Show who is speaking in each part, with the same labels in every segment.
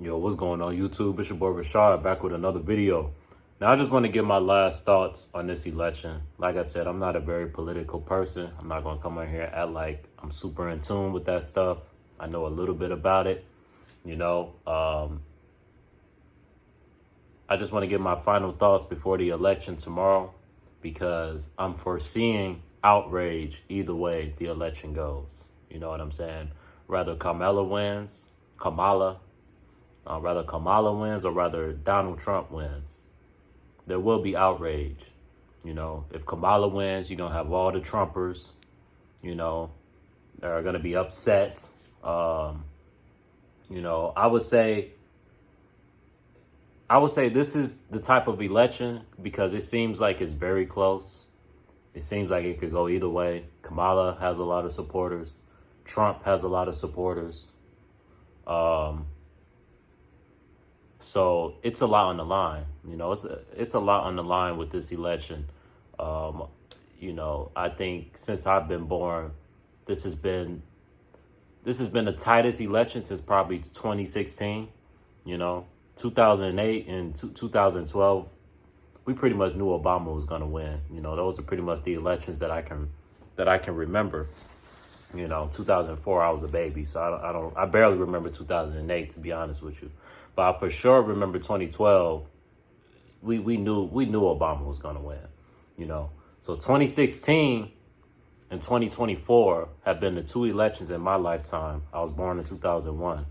Speaker 1: Yo, what's going on YouTube? It's your boy Richawd back with another video. Now, I just want to give my last thoughts on this election. Like I said, I'm not a very political person. I'm not going to come on here and act like I'm super in tune with that stuff. I know a little bit about it, you know. I just want to give my final thoughts before the election tomorrow because I'm foreseeing outrage either way the election goes. You know what I'm saying? Rather Kamala wins or rather Donald Trump wins, there will be outrage. You know, if Kamala wins, you're going to have all the Trumpers, you know, that are going to be upset. You know, I would say this is the type of election because it seems like it's very close. It seems like it could go either way. Kamala has a lot of supporters. Trump has a lot of supporters. So it's a lot on the line, you know, it's a lot on the line with this election. You know, I think since I've been born, this has been the tightest election since probably 2016, you know, 2008 and 2012. We pretty much knew Obama was going to win. You know, those are pretty much the elections that I can remember. You know, 2004, I was a baby, so I barely remember 2008, to be honest with you. But I for sure remember 2012. We knew Obama was gonna win, you know. So 2016 and 2024 have been the two elections in my lifetime. I was born in 2001.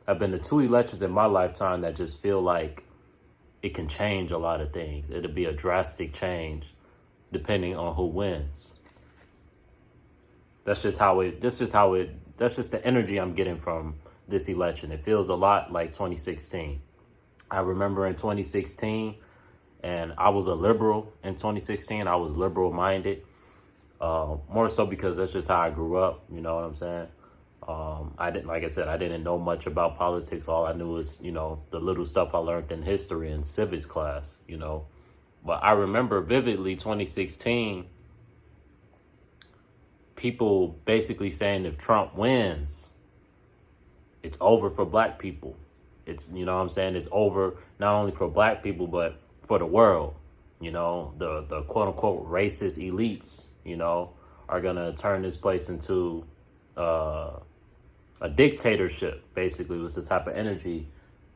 Speaker 1: Have been the two elections in my lifetime that just feel like it can change a lot of things. It'll be a drastic change depending on who wins. That's just the energy I'm getting from this election. It feels a lot like 2016. I remember in 2016, and I was a liberal in 2016. I was liberal minded, more so because that's just how I grew up. You know what I'm saying? I didn't know much about politics. All I knew was, you know, the little stuff I learned in history and civics class, you know. But I remember vividly 2016, people basically saying if Trump wins, it's over for black people. It's, you know what I'm saying? It's over not only for black people, but for the world. You know, the quote unquote racist elites, you know, are going to turn this place into a dictatorship, basically, was the type of energy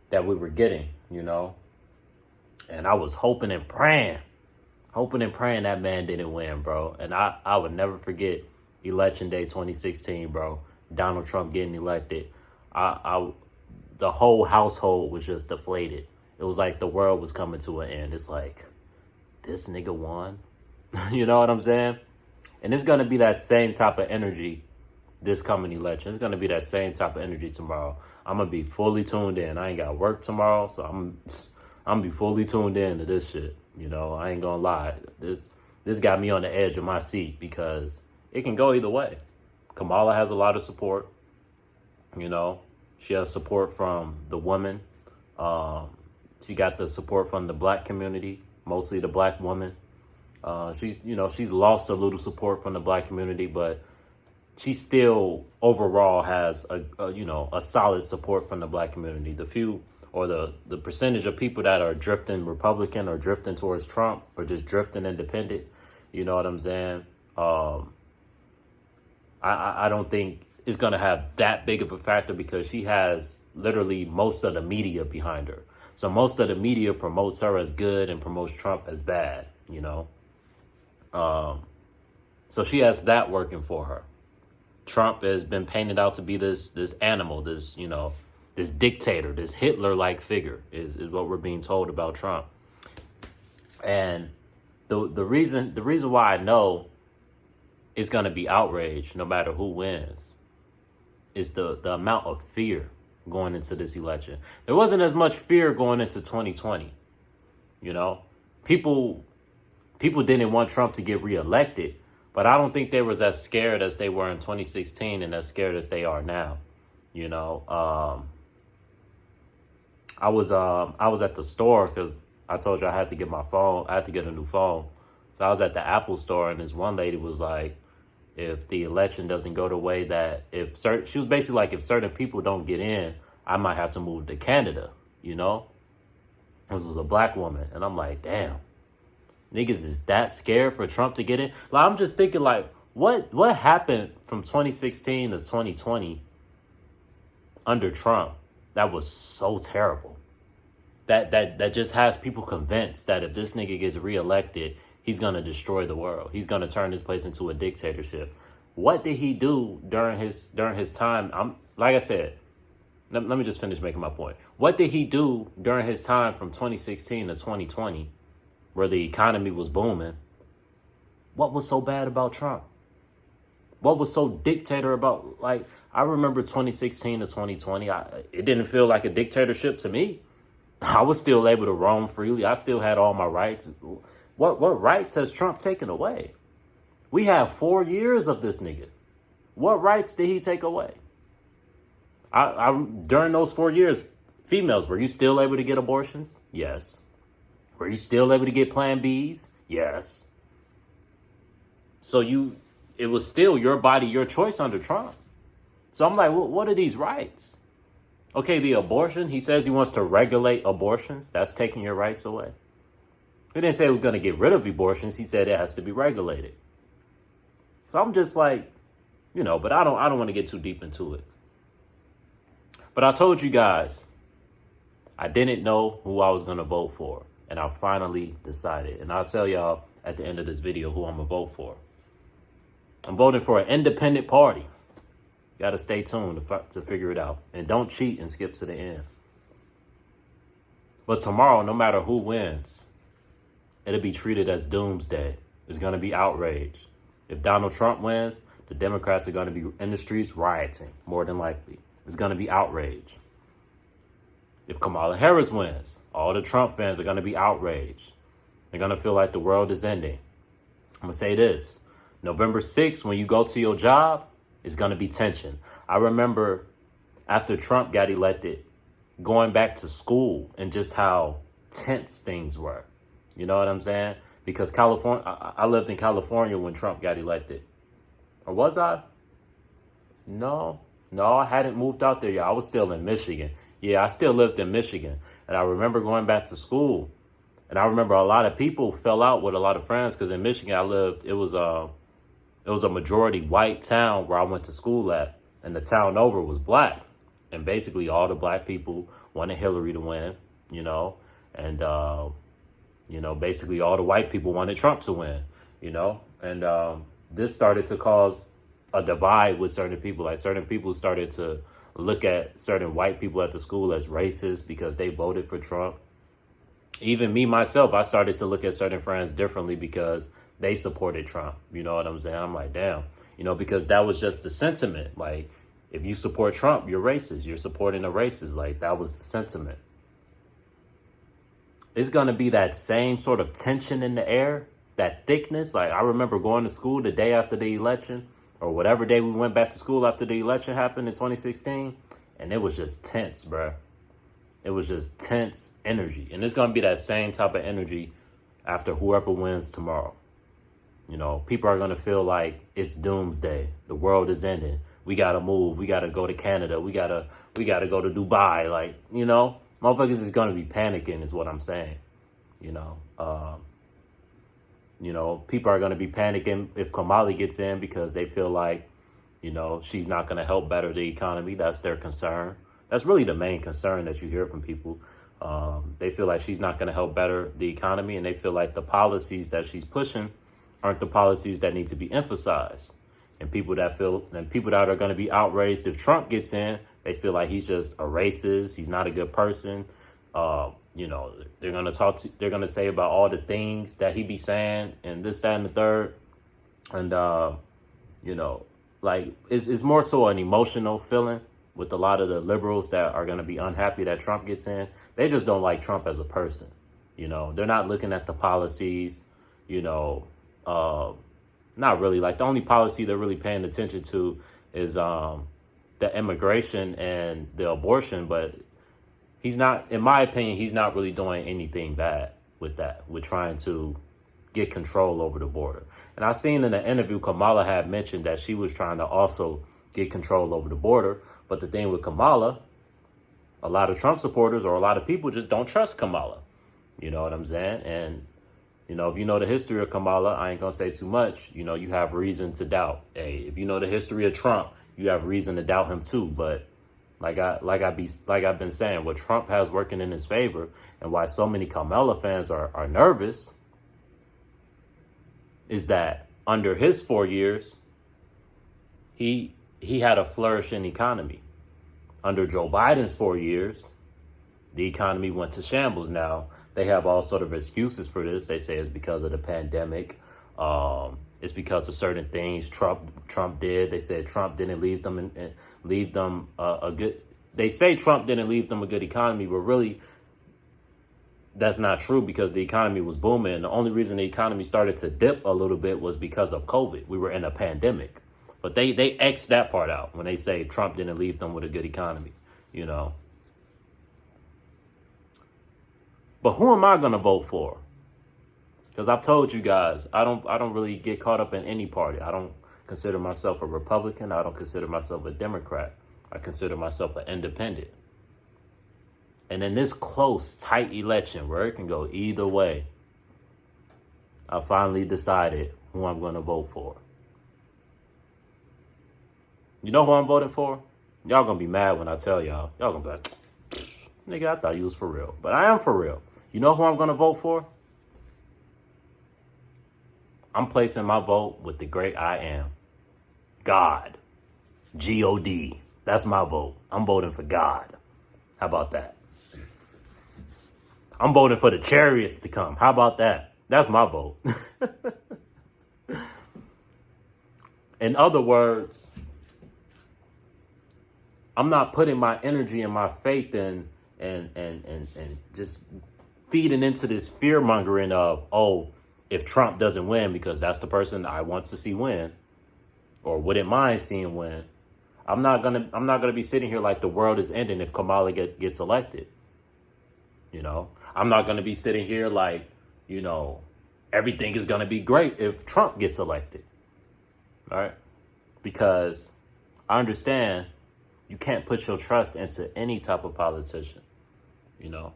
Speaker 1: that we were getting, you know. And I was hoping and praying that man didn't win, bro. And I would never forget Election Day 2016, bro. Donald Trump getting elected. The whole household was just deflated. It was like the world was coming to an end. It's like, this nigga won. You know what I'm saying? And it's going to be that same type of energy this coming election. It's going to be that same type of energy tomorrow. I'm going to be fully tuned in. I ain't got work tomorrow, so I'm going to be fully tuned in to this shit. You know, I ain't going to lie. This got me on the edge of my seat because it can go either way. Kamala has a lot of support. You know, she has support from the women. She got the support from the black community, mostly the black woman. She's lost a little support from the black community, but she still overall has a solid support from the black community. The few or the percentage of people that are drifting Republican or drifting towards Trump or just drifting independent, you know what I'm saying? I don't think it's going to have that big of a factor because she has literally most of the media behind her. So most of the media promotes her as good and promotes Trump as bad, you know. So she has that working for her. Trump has been painted out to be this animal, this dictator, this Hitler-like figure is what we're being told about Trump. And the reason why I know it's going to be outrage no matter who wins is the amount of fear going into this election. There wasn't as much fear going into 2020. You know, people didn't want Trump to get reelected, but I don't think they was as scared as they were in 2016 and as scared as they are now. You know, I was at the store because I told you I had to get my phone. I had to get a new phone. So I was at the Apple store and this one lady was like, if the election doesn't go the way that she was basically like, if certain people don't get in, I might have to move to Canada, you know? This was a black woman. And I'm like, damn, niggas is that scared for Trump to get in? Like, I'm just thinking, like, what happened from 2016 to 2020 under Trump that was so terrible? That just has people convinced that if this nigga gets reelected, he's gonna destroy the world. He's gonna turn this place into a dictatorship. What did he do during his time? Like I said, let me just finish making my point. What did he do during his time from 2016 to 2020, where the economy was booming? What was so bad about Trump? What was so dictator about? Like, I remember 2016 to 2020. It didn't feel like a dictatorship to me. I was still able to roam freely. I still had all my rights. What rights has Trump taken away? We have 4 years of this nigga. What rights did he take away? During those 4 years, females, were you still able to get abortions? Yes. Were you still able to get Plan Bs? Yes. So it was still your body, your choice under Trump. So I'm like, what are these rights? Okay, the abortion, he says he wants to regulate abortions. That's taking your rights away. He didn't say he was going to get rid of abortions. He said it has to be regulated. So I'm just like, but I don't want to get too deep into it. But I told you guys, I didn't know who I was going to vote for. And I finally decided. And I'll tell y'all at the end of this video who I'm going to vote for. I'm voting for an independent party. Got to stay tuned to figure it out. And don't cheat and skip to the end. But tomorrow, no matter who wins, it'll be treated as Doomsday. There's going to be outrage. If Donald Trump wins, the Democrats are going to be in the streets rioting, more than likely. There's going to be outrage. If Kamala Harris wins, all the Trump fans are going to be outraged. They're going to feel like the world is ending. I'm going to say this. November 6th, when you go to your job, it's going to be tension. I remember after Trump got elected, going back to school and just how tense things were. You know what I'm saying? Because California, I lived in California when Trump got elected. Or was I? No, I hadn't moved out there yet. I was still in Michigan. Yeah, I still lived in Michigan. And I remember going back to school. And I remember a lot of people fell out with a lot of friends because in Michigan I lived, it was a majority white town where I went to school at. And the town over was black. And basically all the black people wanted Hillary to win, and basically all the white people wanted Trump to win, and this started to cause a divide with certain people. Like certain people started to look at certain white people at the school as racist because they voted for Trump. Even me, myself, I started to look at certain friends differently because they supported Trump. You know what I'm saying? I'm like, damn, because that was just the sentiment. Like, if you support Trump, you're racist. You're supporting a racist. Like, that was the sentiment. It's going to be that same sort of tension in the air, that thickness. Like, I remember going to school the day after the election, or whatever day we went back to school after the election happened in 2016, and it was just tense, bruh. It was just tense energy. And it's going to be that same type of energy after whoever wins tomorrow. People are going to feel like it's doomsday. The world is ending. We got to move. We got to go to Canada. We got to go to Dubai. Like, motherfuckers is going to be panicking is what I'm saying. People are going to be panicking if Kamala gets in because they feel like, she's not going to help better the economy. That's their concern. That's really the main concern that you hear from people. They feel like she's not going to help better the economy, and they feel like the policies that she's pushing aren't the policies that need to be emphasized. And people that are going to be outraged if Trump gets in, they feel like he's just a racist. He's not a good person. They're going to say about all the things that he be saying and this, that, and the third. And, it's more so an emotional feeling with a lot of the liberals that are going to be unhappy that Trump gets in. They just don't like Trump as a person. They're not looking at the policies, not really. Like, the only policy they're really paying attention to is the immigration and the abortion. But he's not, in my opinion, he's not really doing anything bad with that, with trying to get control over the border. And I seen in an interview, Kamala had mentioned that she was trying to also get control over the border. But the thing with Kamala, a lot of Trump supporters or a lot of people just don't trust Kamala. You know what I'm saying? And, you know, if you know the history of Kamala, I ain't going to say too much. You know, you have reason to doubt. Hey, if you know the history of Trump, you have reason to doubt him too. But like I've been saying, what Trump has working in his favor and why so many Kamala fans are nervous is that under his 4 years, he had a flourishing economy. Under Joe Biden's 4 years, the economy went to shambles. Now, they have all sort of excuses for this. They say it's because of the pandemic. It's because of certain things Trump did. They said Trump didn't leave them a good. They say Trump didn't leave them a good economy, but really, that's not true because the economy was booming. The only reason the economy started to dip a little bit was because of COVID. We were in a pandemic. But they X that part out when they say Trump didn't leave them with a good economy, you know. But who am I going to vote for? Because I've told you guys, I don't really get caught up in any party. I don't consider myself a Republican. I don't consider myself a Democrat. I consider myself an independent. And in this close, tight election where it can go either way, I finally decided who I'm going to vote for. You know who I'm voting for? Y'all gonna be mad when I tell y'all. Y'all gonna be like, nigga, I thought you was for real. But I am for real. You know who I'm gonna vote for? I'm placing my vote with the great I am. God. G-O-D. That's my vote. I'm voting for God. How about that? I'm voting for the chariots to come. How about that? That's my vote. In other words, I'm not putting my energy and my faith in and just feeding into this fear mongering of, oh, if Trump doesn't win, because that's the person I want to see win or wouldn't mind seeing win. I'm not gonna be sitting here like the world is ending if Kamala gets elected. You know, I'm not gonna be sitting here like, you know, everything is gonna be great if Trump gets elected. All right, because I understand. You can't put your trust into any type of politician, you know,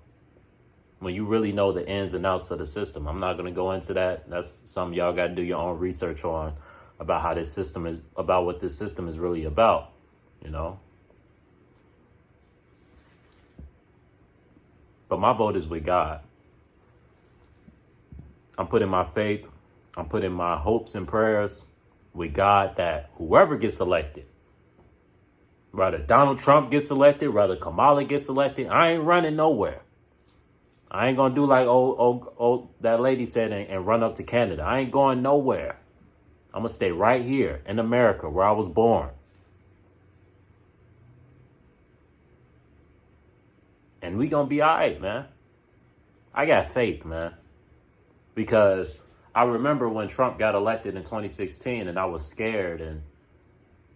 Speaker 1: when you really know the ins and outs of the system. I'm not going to go into that. That's something y'all got to do your own research on about how this system is, about what this system is really about, you know. But my vote is with God. I'm putting my faith, I'm putting my hopes and prayers with God that whoever gets elected, whether Donald Trump gets elected, whether Kamala gets elected, I ain't running nowhere. I ain't going to do like that lady said and run up to Canada. I ain't going nowhere. I'm going to stay right here in America where I was born. And we going to be all right, man. I got faith, man. Because I remember when Trump got elected in 2016 and I was scared and,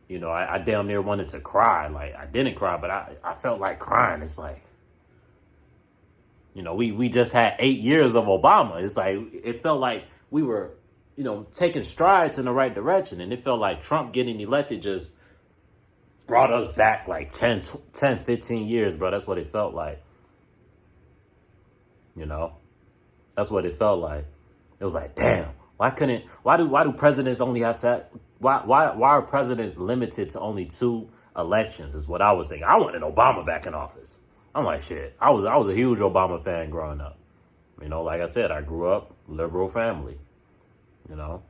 Speaker 1: you know, I damn near wanted to cry. Like, I didn't cry, but I felt like crying. It's like, you know, we just had 8 years of Obama. It's like, it felt like we were, you know, taking strides in the right direction. And it felt like Trump getting elected just brought us back like 10, 15 years, bro. That's what it felt like. You know, that's what it felt like. It was like, damn, why do presidents only have to, why are presidents limited to only 2 elections is what I was thinking. I wanted Obama back in office. I'm like, shit, I was a huge Obama fan growing up. You know, like I said, I grew up liberal family, you know.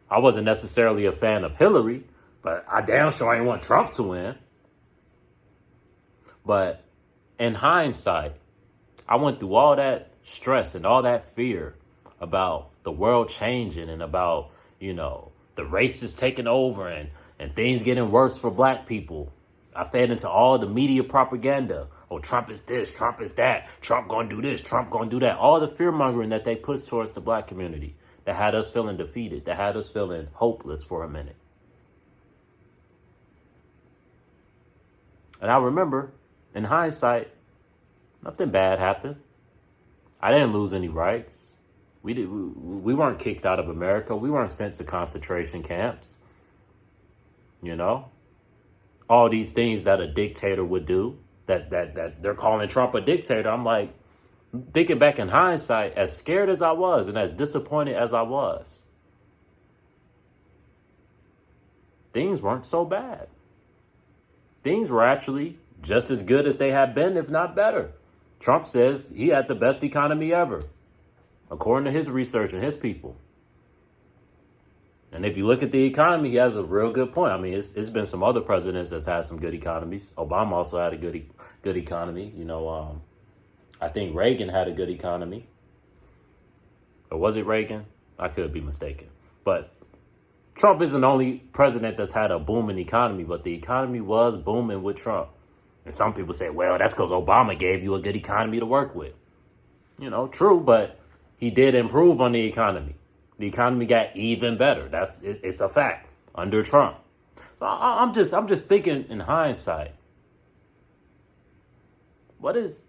Speaker 1: I wasn't necessarily a fan of Hillary, but I damn sure ain't want Trump to win. But in hindsight, I went through all that stress and all that fear about the world changing and about, you know, the racists taking over and things getting worse for black people. I fed into all the media propaganda. Oh, Trump is this, Trump is that, Trump gonna do this, Trump gonna do that. All the fear mongering that they pushed towards the black community that had us feeling defeated, that had us feeling hopeless for a minute. And I remember, in hindsight, nothing bad happened. I didn't lose any rights. We weren't kicked out of America. We weren't sent to concentration camps. You know? all these things that a dictator would do, that they're calling Trump a dictator. I'm like, thinking back in hindsight, as scared as I was and as disappointed as I was, things weren't so bad. Things were actually just as good as they had been, if not better. Trump says he had the best economy ever, according to his research and his people. And if you look at the economy, he has a real good point. I mean, it's been some other presidents that's had some good economies. Obama also had a good economy. You know, I think Reagan had a good economy. Or was it Reagan? I could be mistaken. But Trump isn't the only president that's had a booming economy, but the economy was booming with Trump. And some people say, well, that's because Obama gave you a good economy to work with. You know, true, but he did improve on the economy. The economy got even better. It's a fact under Trump. So I'm just thinking in hindsight, what is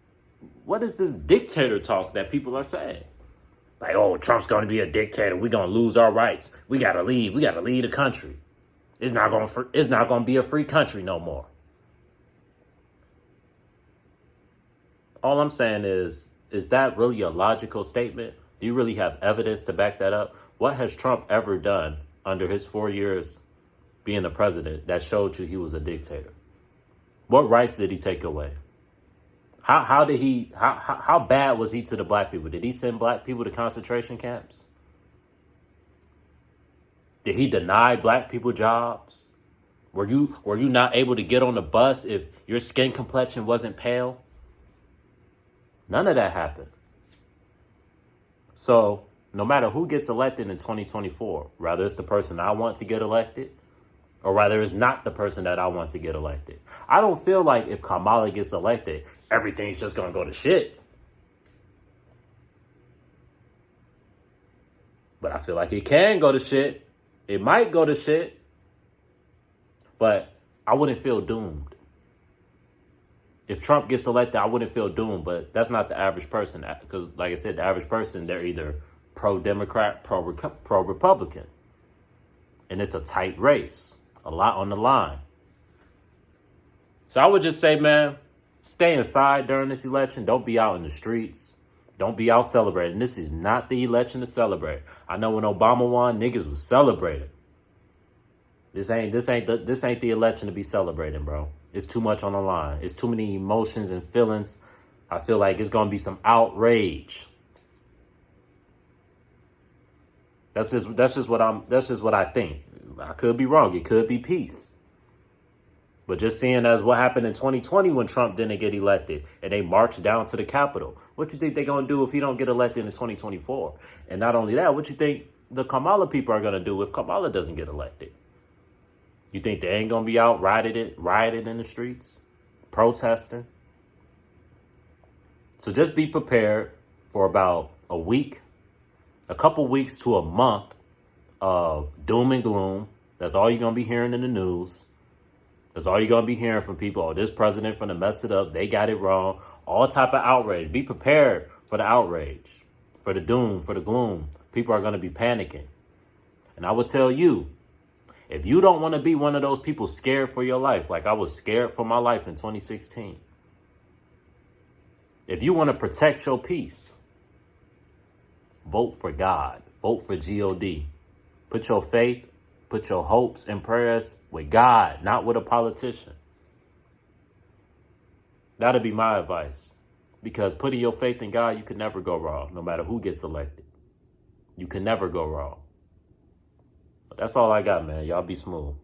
Speaker 1: this dictator talk that people are saying? Like, oh, Trump's going to be a dictator. We're going to lose our rights. We got to leave. We got to leave the country. It's not going to be a free country no more. All I'm saying is that really a logical statement? Do you really have evidence to back that up? What has Trump ever done under his 4 years being the president that showed you he was a dictator? What rights did he take away? How bad was he to the black people? Did he send black people to concentration camps? Did he deny black people jobs? Were you not able to get on the bus if your skin complexion wasn't pale? None of that happened. So no matter who gets elected in 2024, whether it's the person I want to get elected or whether it's not the person that I want to get elected, I don't feel like if Kamala gets elected, everything's just going to go to shit. But I feel like it can go to shit. It might go to shit. But I wouldn't feel doomed. If Trump gets elected, I wouldn't feel doomed. But that's not the average person. Because like I said, the average person, they're either pro-Democrat, pro-Republican. And it's a tight race. A lot on the line. So I would just say, man, stay inside during this election. Don't be out in the streets. Don't be out celebrating. This is not the election to celebrate. I know when Obama won, niggas was celebrating. This ain't the election to be celebrating, bro. It's too much on the line. It's too many emotions and feelings. I feel like it's gonna be some outrage. That's just what I think. I could be wrong. It could be peace. But just seeing as what happened in 2020 when Trump didn't get elected and they marched down to the Capitol, what you think they're going to do if he don't get elected in 2024? And not only that, what you think the Kamala people are going to do if Kamala doesn't get elected? You think they ain't going to be out rioting in the streets, protesting? So just be prepared for about a week, a couple weeks to a month of doom and gloom. That's all you're going to be hearing in the news. That's all you're going to be hearing from people. Oh, this president finna mess it up. They got it wrong. All type of outrage. Be prepared for the outrage, for the doom, for the gloom. People are going to be panicking. And I will tell you, if you don't want to be one of those people scared for your life, like I was scared for my life in 2016, if you want to protect your peace, vote for God. Vote for God. Put your faith, put your hopes and prayers with God, not with a politician. That'll be my advice. Because putting your faith in God, you can never go wrong, no matter who gets elected. You can never go wrong. But that's all I got, man. Y'all be smooth.